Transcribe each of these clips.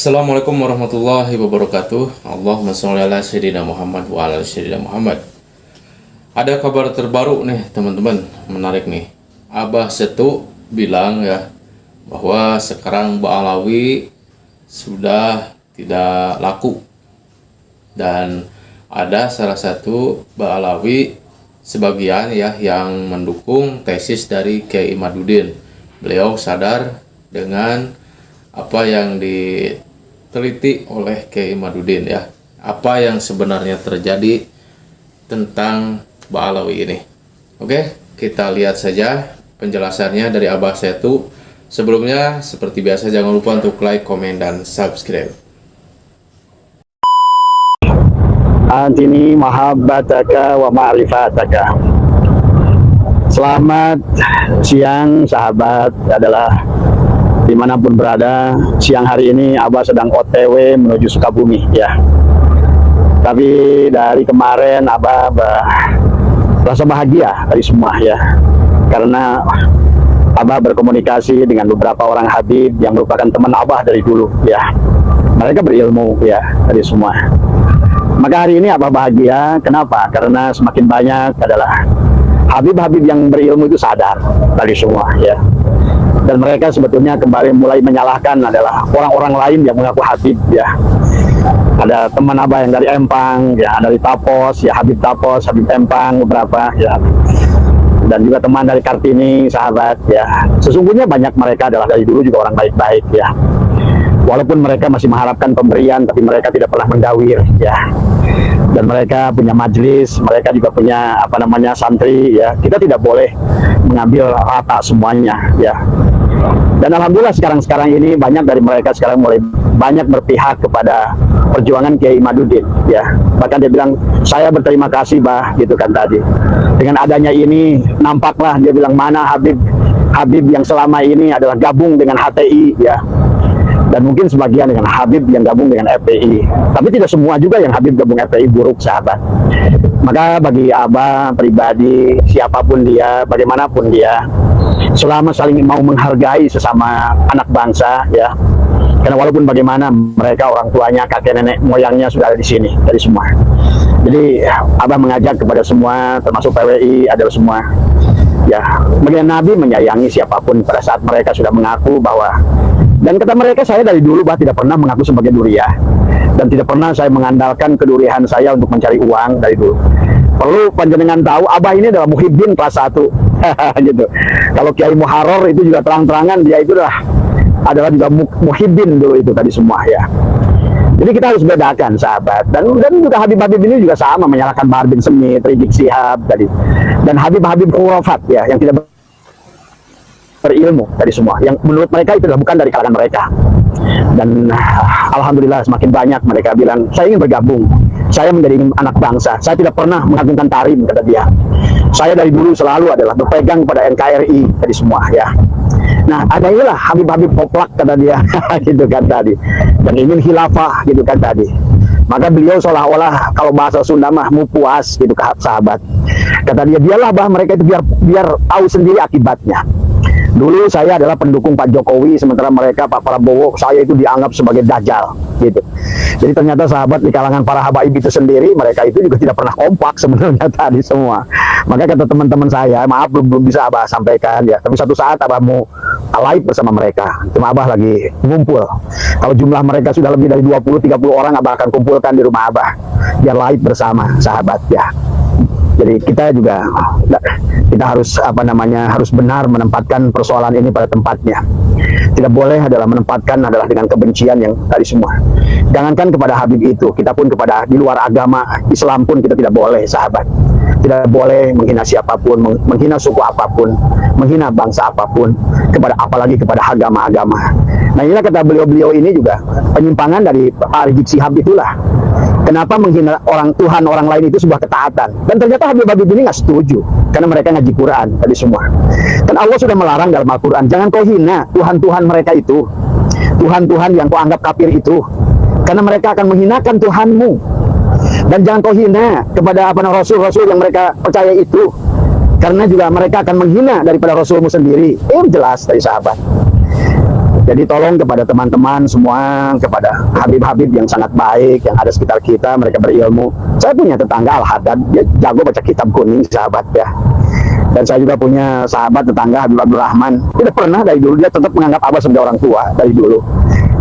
Assalamualaikum warahmatullahi wabarakatuh. Allahumma sholli ala sayyidina Muhammad wa ala sayyidina Muhammad. Ada kabar terbaru nih teman-teman, menarik nih. Abah Setu bilang ya bahwa sekarang Ba'alawi sudah tidak laku. Dan ada salah satu Ba'alawi sebagian ya yang mendukung tesis dari Kiai Imaduddin. Beliau sadar dengan apa yang diteliti oleh Kiai Imaduddin ya, apa yang sebenarnya terjadi tentang Ba'alawi ini. Oke, kita lihat saja penjelasannya dari Abah Setu. Sebelumnya seperti biasa jangan lupa untuk like, komen, dan subscribe. Antini mahabbataka wa ma'rifataka. Selamat siang sahabat, adalah dimanapun berada. Siang hari ini Abah sedang OTW menuju Sukabumi ya. Tapi dari kemarin Abah merasa bahagia dari semua ya, karena Abah berkomunikasi dengan beberapa orang Habib yang merupakan teman Abah dari dulu ya. Mereka berilmu ya dari semua. Maka hari ini Abah bahagia. Kenapa? Karena semakin banyak adalah Habib-Habib yang berilmu itu sadar dari semua ya. Dan mereka sebetulnya kembali mulai menyalahkan adalah orang-orang lain yang mengaku Habib ya. Ada teman Abah yang dari Empang ya, dari Tapos ya, Habib Tapos, Habib Empang beberapa ya. Dan juga teman dari Kartini, sahabat ya. Sesungguhnya banyak mereka adalah dari dulu juga orang baik-baik ya. Walaupun mereka masih mengharapkan pemberian, tapi mereka tidak pernah mendawir ya. Dan mereka punya majelis, mereka juga punya santri ya. Kita tidak boleh mengambil rata semuanya ya. Dan alhamdulillah sekarang ini banyak dari mereka sekarang mulai banyak berpihak kepada perjuangan Kiai Imaduddin ya. Bahkan dia bilang, saya berterima kasih Bah, gitu kan tadi. Dengan adanya ini nampaklah dia bilang mana Habib yang selama ini adalah gabung dengan HTI ya. Dan mungkin sebagian dengan Habib yang gabung dengan FPI. Tapi tidak semua juga yang Habib gabung FPI buruk sahabat. Maka bagi Abah pribadi, siapapun dia, bagaimanapun dia, selama saling mau menghargai sesama anak bangsa ya. Karena walaupun bagaimana mereka orang tuanya, kakek nenek moyangnya sudah ada di sini dari semua. Jadi Abah mengajak kepada semua, termasuk PWI adalah semua ya. Bagian Nabi menyayangi siapapun pada saat mereka sudah mengaku bahwa, dan kata mereka, saya dari dulu Bah tidak pernah mengaku sebagai duriah, dan tidak pernah saya mengandalkan kedurian saya untuk mencari uang dari dulu. Perlu panjenengan tahu, Abah ini adalah muhibbin kelas 1 gitu. Kalau Kiai Muharrar itu juga terang-terangan dia itu adalah juga muhibbin dulu itu tadi semua ya. Jadi kita harus bedakan sahabat. Dan juga Habib-Habib ini juga sama menyalahkan Bahar bin Semit, Rizik Sihab tadi. Dan Habib-Habib khurafat ya, yang tidak berilmu dari semua, yang menurut mereka itu adalah bukan dari kalangan mereka. Dan alhamdulillah semakin banyak mereka bilang, saya ingin bergabung, saya menjadi anak bangsa, saya tidak pernah mengagungkan tarim, kata dia. Saya dari dulu selalu adalah berpegang pada NKRI tadi semua ya. Nah, ada inilah Habib-Habib poplak, kata dia gitu kan tadi, yang ingin khilafah gitu kan tadi. Maka beliau seolah-olah kalau bahasa Sunda mah mupuas gitu sahabat. Kata dia, biarlah Bah mereka itu biar tahu sendiri akibatnya. Dulu saya adalah pendukung Pak Jokowi, sementara mereka Pak Prabowo, saya itu dianggap sebagai dajjal gitu. Jadi ternyata sahabat di kalangan para habaib itu sendiri, mereka itu juga tidak pernah kompak sebenarnya tadi semua. Maka kata teman-teman saya, maaf belum bisa Abah sampaikan ya, tapi satu saat Abah mau live bersama mereka. Cuma Abah lagi ngumpul. Kalau jumlah mereka sudah lebih dari 20-30 orang, Abah akan kumpulkan di rumah Abah biar live bersama sahabat ya. Jadi kita juga harus harus benar menempatkan persoalan ini pada tempatnya. Tidak boleh adalah menempatkan adalah dengan kebencian yang tadi semua. Jangankan kepada Habib itu, kita pun kepada di luar agama Islam pun kita tidak boleh sahabat. Tidak boleh menghina siapapun, menghina suku apapun, menghina bangsa apapun, apalagi kepada agama-agama. Nah inilah kata beliau-beliau ini juga penyimpangan dari Pak Rizik Sihab itulah. Kenapa menghina Tuhan orang lain itu sebuah ketaatan? Dan ternyata Habib-Habib ini nggak setuju, karena mereka ngaji Quran tadi semua. Dan Allah sudah melarang dalam Al-Quran, jangan kau hina Tuhan-Tuhan mereka itu, Tuhan-Tuhan yang kau anggap kafir itu, karena mereka akan menghinakan Tuhanmu. Dan jangan kau hina kepada Rasul-Rasul yang mereka percaya itu, karena juga mereka akan menghina daripada Rasulmu sendiri. Jelas dari sahabat. Jadi tolong kepada teman-teman semua, kepada Habib-Habib yang sangat baik yang ada sekitar kita, mereka berilmu. Saya punya tetangga Al-Haddad, dia jago baca kitab kuning, sahabat ya. Dan saya juga punya sahabat tetangga Habib Abdul Rahman. Tidak pernah dari dulu, dia tetap menganggap Abah sebagai orang tua dari dulu.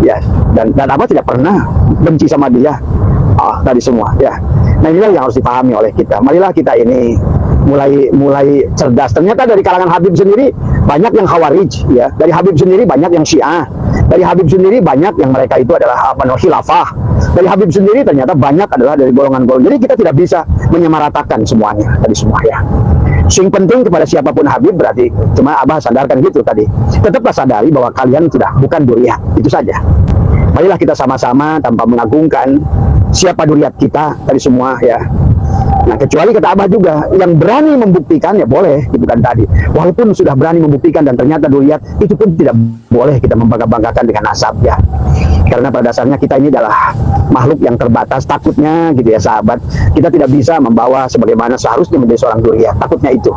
Ya, dan Abah tidak pernah benci sama dia. Tadi semua ya. Nah, inilah yang harus dipahami oleh kita. Marilah kita ini mulai cerdas. Ternyata dari kalangan Habib sendiri banyak yang Khawarij ya. Dari Habib sendiri banyak yang Syiah. Dari Habib sendiri banyak yang mereka itu adalah khilafah. Dari Habib sendiri ternyata banyak adalah dari golongan-golongan. Jadi kita tidak bisa menyamaratakan semuanya tadi semua ya. Sing penting kepada siapapun Habib berarti cuma Abah sadarkan gitu tadi. Tetaplah sadari bahwa kalian sudah bukan duriat. Itu saja. Marilah kita sama-sama tanpa mengagungkan siapa duriat kita tadi semua ya. Nah, kecuali kata Abah juga yang berani membuktikan ya boleh, gitu kan tadi. Walaupun sudah berani membuktikan dan ternyata duriat, itu pun tidak boleh kita membangga-banggakan dengan nasab ya. Karena pada dasarnya kita ini adalah makhluk yang terbatas, takutnya gitu ya sahabat. Kita tidak bisa membawa sebagaimana seharusnya menjadi seorang duriat. Takutnya itu.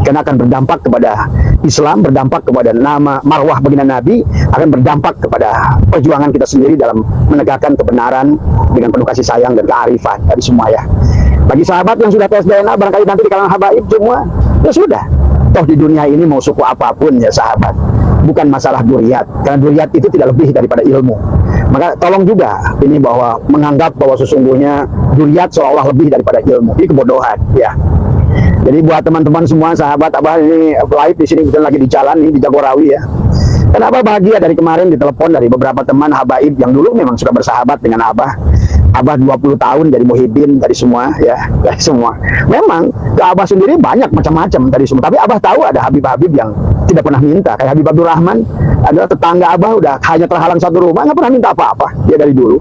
Karena akan berdampak kepada Islam, berdampak kepada nama marwah baginda Nabi, akan berdampak kepada perjuangan kita sendiri dalam menegakkan kebenaran dengan penuh kasih sayang dan kearifan dari semua ya. Bagi sahabat yang sudah tes DNA barangkali nanti di kalangan habaib semua, ya sudah. Toh di dunia ini mau suku apapun ya sahabat, bukan masalah duriat, karena duriat itu tidak lebih daripada ilmu. Maka tolong juga ini bahwa menganggap bahwa sesungguhnya duriat seolah lebih daripada ilmu, ini kebodohan ya. Jadi buat teman-teman semua sahabat, Abah ini live di sini kita lagi di jalan nih di Jagorawi ya. Kenapa bahagia dari kemarin ditelepon dari beberapa teman habaib yang dulu memang sudah bersahabat dengan Abah. Abah 20 tahun dari Muhyiddin tadi semua ya, dari semua. Memang ke Abah sendiri banyak macam-macam tadi semua, tapi Abah tahu ada Habib-Habib yang tidak pernah minta. Kayak Habib Abdul Rahman adalah tetangga Abah, udah hanya terhalang satu rumah, nggak pernah minta apa-apa dia dari dulu.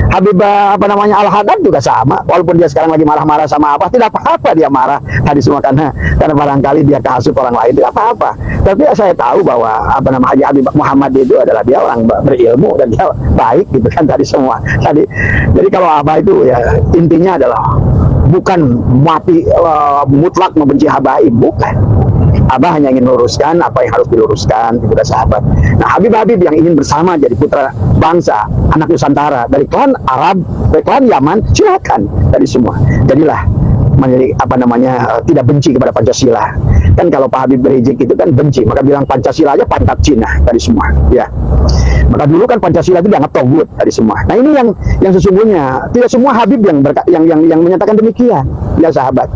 Habib Al-Haddad juga sama, walaupun dia sekarang lagi marah-marah sama Abah, tidak apa-apa dia marah tadi semua karena barangkali dia kehasut orang lain, tidak apa-apa. Tapi saya tahu bahwa Haji Habib Muhammad itu adalah dia orang berilmu dan dia baik gitu kan tadi semua. Jadi kalau Abah itu ya intinya adalah bukan mutlak membenci habaib, bukan. Abah hanya ingin meluruskan apa yang harus diluruskan kepada sahabat. Nah, Habib-Habib yang ingin bersama jadi putra bangsa, anak Nusantara dari klan Arab, dari klan Yaman, silakan dari semua. Jadilah menjadi tidak benci kepada Pancasila. Kan kalau Pak Habib Rizik itu kan benci, maka bilang Pancasila aja pantat Cina dari semua. Ya. Maka dulu kan Pancasila itu dianggap togut dari semua. Nah, ini yang sesungguhnya tidak semua Habib yang menyatakan demikian, ya sahabat.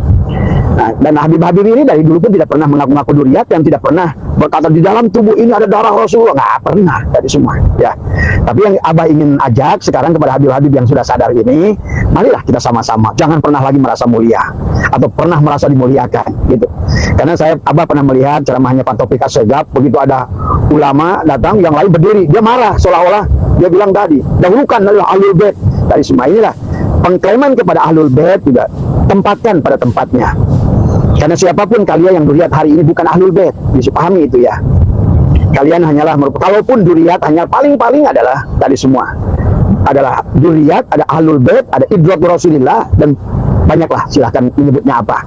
Nah, dan Habib-Habib ini dari dulu pun tidak pernah mengaku-ngaku duriat, yang tidak pernah berkata di dalam tubuh ini ada darah Rasulullah, nggak pernah dari semua ya. Tapi yang Abah ingin ajak sekarang kepada Habib-Habib yang sudah sadar ini, marilah kita sama-sama, jangan pernah lagi merasa mulia atau pernah merasa dimuliakan gitu. Karena Abah pernah melihat ceramahnya Pak Taufik Assegaf, begitu ada ulama datang yang lain berdiri, dia marah seolah-olah dia bilang tadi dahulukan adalah Ahlul Bait dari semua. Inilah pengklaiman kepada Ahlul Bait juga tempatkan pada tempatnya. Karena siapapun kalian yang duriat hari ini bukan Ahlul Bait, bisa pahami itu ya. Kalian hanyalah kalaupun duriat hanya paling-paling adalah tadi semua adalah duriat, ada Ahlul Bait, ada idrat Rasulillah, dan banyaklah silahkan menyebutnya apa.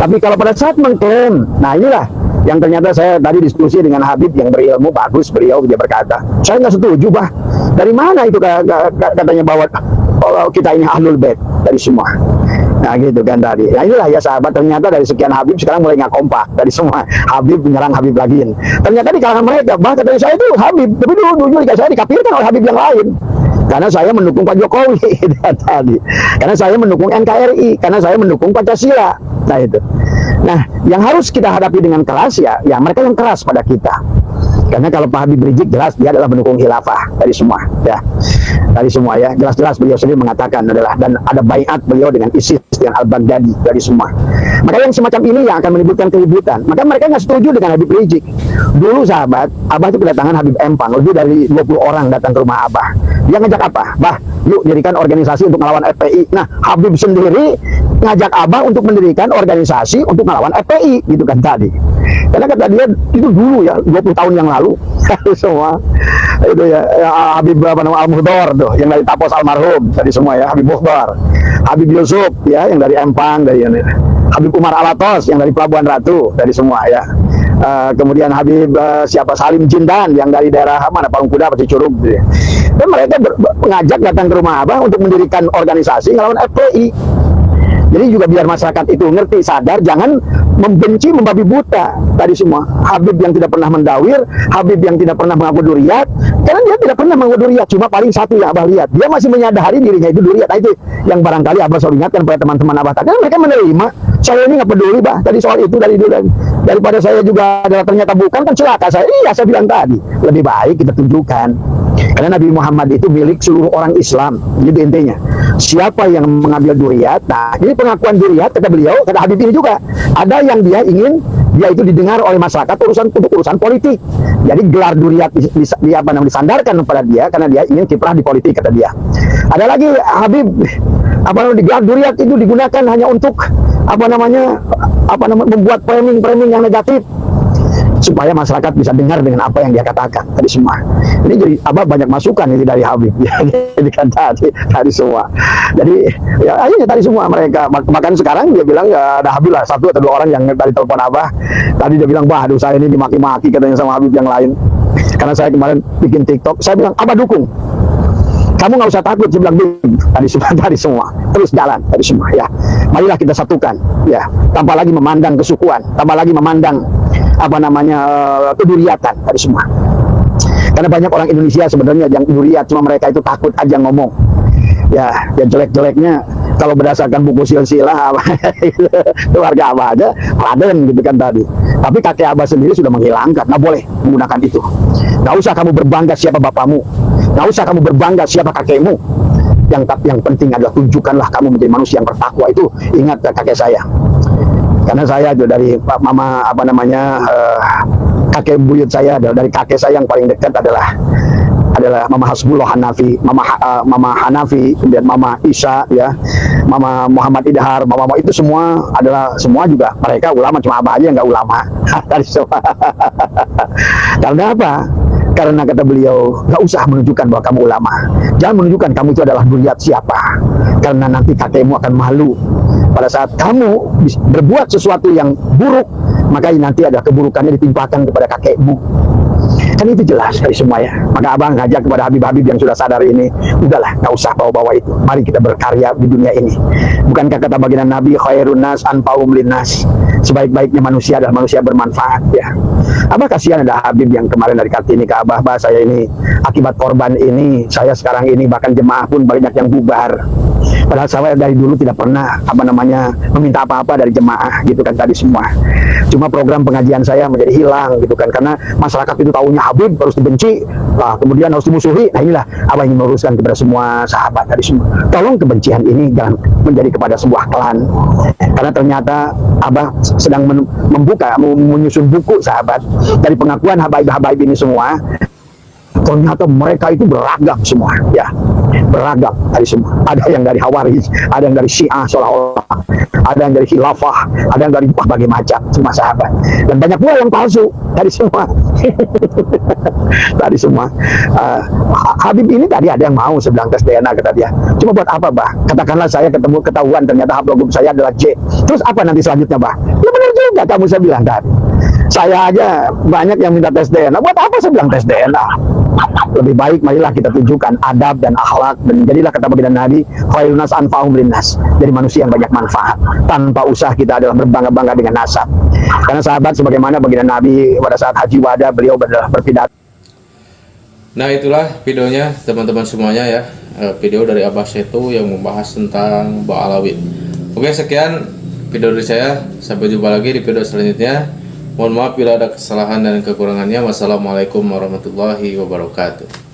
Tapi kalau pada saat mengklaim, nah inilah yang ternyata saya tadi diskusi dengan Habib yang berilmu bagus, beliau dia berkata, saya nggak setuju bah. Dari mana itu katanya bahwa kita ini Ahlul Bait dari semua. Nah gitu kan tadi. Nah inilah ya sahabat, ternyata dari sekian Habib sekarang mulai nggak kompak dari semua. Habib menyerang Habib lagi. Ternyata di kalangan mereka, bahkan dari saya itu Habib, tapi dulu saya dikafirkan oleh Habib yang lain. Karena saya mendukung Pak Jokowi tadi. Karena saya mendukung NKRI, karena saya mendukung Pancasila. Nah itu. Nah, yang harus kita hadapi dengan keras ya mereka yang keras pada kita. Karena kalau Pak Habib Rizik jelas dia adalah pendukung khilafah dari semua ya. Dari semua ya, jelas-jelas beliau sendiri mengatakan adalah, dan ada baiat beliau dengan ISIS dan Al-Baghdadi dari semua. Maka yang semacam ini yang akan menimbulkan keributan. Maka mereka nggak setuju dengan Habib Rizik. Dulu sahabat, Abah itu kedatangan Habib Empang, lebih dari 20 orang datang ke rumah Abah. Dia ngajak apa? Bah, yuk dirikan organisasi untuk melawan FPI. Nah, Habib sendiri ngajak Abah untuk mendirikan organisasi untuk melawan FPI, gitu kan tadi. Karena kata dia itu dulu ya, 20 tahun yang lalu semua itu ya Habib Al-Muhdar tuh yang dari Tapos almarhum tadi semua ya, Habib Muhdar, Habib Yusuf ya yang dari Empang, dari Habib Umar Alatos yang dari Pelabuhan Ratu dari semua ya, kemudian Habib siapa Salim Jindan yang dari daerah mana Parungkuda pasti Curug gitu ya. Dan mereka mengajak datang ke rumah Abah untuk mendirikan organisasi ngelawan FPI. Jadi juga biar masyarakat itu ngerti, sadar, jangan membenci, membabi buta tadi semua. Habib yang tidak pernah mendawir, Habib yang tidak pernah mengaku duriat, karena dia tidak pernah mengaku duriat. Cuma paling satu yang Abah lihat, dia masih menyadari dirinya itu duriat. Nah, itu yang barangkali Abah selalu ingatkan pada teman-teman Abah. Karena mereka menerima, saya ini nggak peduli, Bah. Tadi soal itu dari dulu. Daripada saya juga adalah ternyata bukan, kan celaka saya. Iya, saya bilang tadi. Lebih baik kita tunjukkan. Karena Nabi Muhammad itu milik seluruh orang Islam. Gitu intinya. Siapa yang mengambil duriat, nah ini pengakuan duriat, kata beliau, kata Habib ini juga. Ada yang dia ingin, dia itu didengar oleh masyarakat untuk urusan politik. Jadi gelar duriat disandarkan kepada dia, karena dia ingin kiprah di politik, kata dia. Ada lagi Habib, gelar duriat itu digunakan hanya untuk, membuat framing yang negatif, supaya masyarakat bisa dengar dengan apa yang dia katakan tadi semua. Ini jadi banyak masukan ini dari Habib ya, jadi kan tadi semua. Jadi ya akhirnya tadi semua mereka, bahkan sekarang dia bilang ya, ada Habib lah 1 atau 2 orang yang tadi telepon Abah. Tadi dia bilang, "Bah, aduh saya ini dimaki-maki," katanya sama Habib yang lain. Karena saya kemarin bikin TikTok, saya bilang, "Abah dukung. Kamu nggak usah takut," saya bilang tadi semua, terus jalan tadi semua ya. Marilah kita satukan ya, tanpa lagi memandang kesukuan, tanpa lagi memandang keduriatan tadi semua. Karena banyak orang Indonesia sebenarnya yang duriat, cuma mereka itu takut aja ngomong. Ya, yang jelek-jeleknya kalau berdasarkan buku silsilah keluarga Abah aja Raden gitu kan tadi. Tapi kakek Abah sendiri sudah menghilangkan, nggak boleh menggunakan itu. Nggak usah kamu berbangga siapa bapamu, nggak usah kamu berbangga siapa kakekmu. Yang penting adalah tunjukkanlah kamu menjadi manusia yang bertakwa. Itu ingat kakek saya. Karena saya itu dari mama kakek buyut saya, dari kakek saya yang paling dekat adalah Mama Hasbullah Hanafi, Mama Hanafi, kemudian Mama Isa ya, Mama Muhammad Idhar, Mama itu semua juga mereka ulama, cuma Abah aja yang nggak ulama. Dari semua. Karena apa? Karena kata beliau, nggak usah menunjukkan bahwa kamu ulama. Jangan menunjukkan kamu itu adalah duriat siapa. Karena nanti kakekmu akan malu. Pada saat kamu berbuat sesuatu yang buruk, maka nanti ada keburukannya ditimpakan kepada kakekmu. Kan itu jelas dari semua ya. Maka Abang ngajak kepada Habib-Habib yang sudah sadar ini, udahlah, nggak usah bawa-bawa itu. Mari kita berkarya di dunia ini. Bukankah kata baginda Nabi, khairun nas anfa'uhum linnas, sebaik-baiknya manusia adalah manusia bermanfaat ya. Abah kasihan ada Habib yang kemarin dari Kartini ke Abah, saya ini akibat korban ini, saya sekarang ini bahkan jemaah pun banyak yang bubar. Padahal saya dari dulu tidak pernah meminta apa-apa dari jemaah gitu kan tadi semua. Cuma program pengajian saya menjadi hilang gitu kan, karena masyarakat itu tahunya Habib harus dibenci, kemudian harus dimusuhi. Nah inilah Abah ingin meluruskan kepada semua sahabat tadi semua. Tolong kebencian ini jangan menjadi kepada sebuah klan. Karena ternyata Abah sedang menyusun buku sahabat dari pengakuan habaib-habaib ini semua. Ternyata mereka itu beragam semua ya, beragam dari semua. Ada yang dari Hawarij, ada yang dari Syiah seolah-olah, ada yang dari Khilafah, ada yang dari berbagai macam semua sahabat, dan banyak pula yang palsu dari semua. Tadi semua Habib ini tadi ada yang mau sedang tes DNA kata dia. Cuma buat apa, Bah? Katakanlah saya ketahuan ternyata haplogrup saya adalah J. Terus apa nanti selanjutnya, Bah? Ya benar juga kamu, saya bilang tadi. Saya aja banyak yang minta tes DNA. Buat apa saya bilang tes DNA? Lebih baik marilah kita tunjukkan adab dan akhlak, dan jadilah kata baginda Nabi, khairun nas anfa'uhum linnas, jadi manusia yang banyak manfaat. Tanpa usah kita adalah berbangga-bangga dengan nasab. Karena sahabat sebagaimana baginda Nabi pada saat haji wada beliau berpidato. Nah itulah videonya teman-teman semuanya ya, video dari Abah Setu yang membahas tentang Ba'alawit. Oke, sekian video dari saya, sampai jumpa lagi di video selanjutnya. Mohon maaf bila ada kesalahan dan kekurangannya. Wassalamualaikum warahmatullahi wabarakatuh.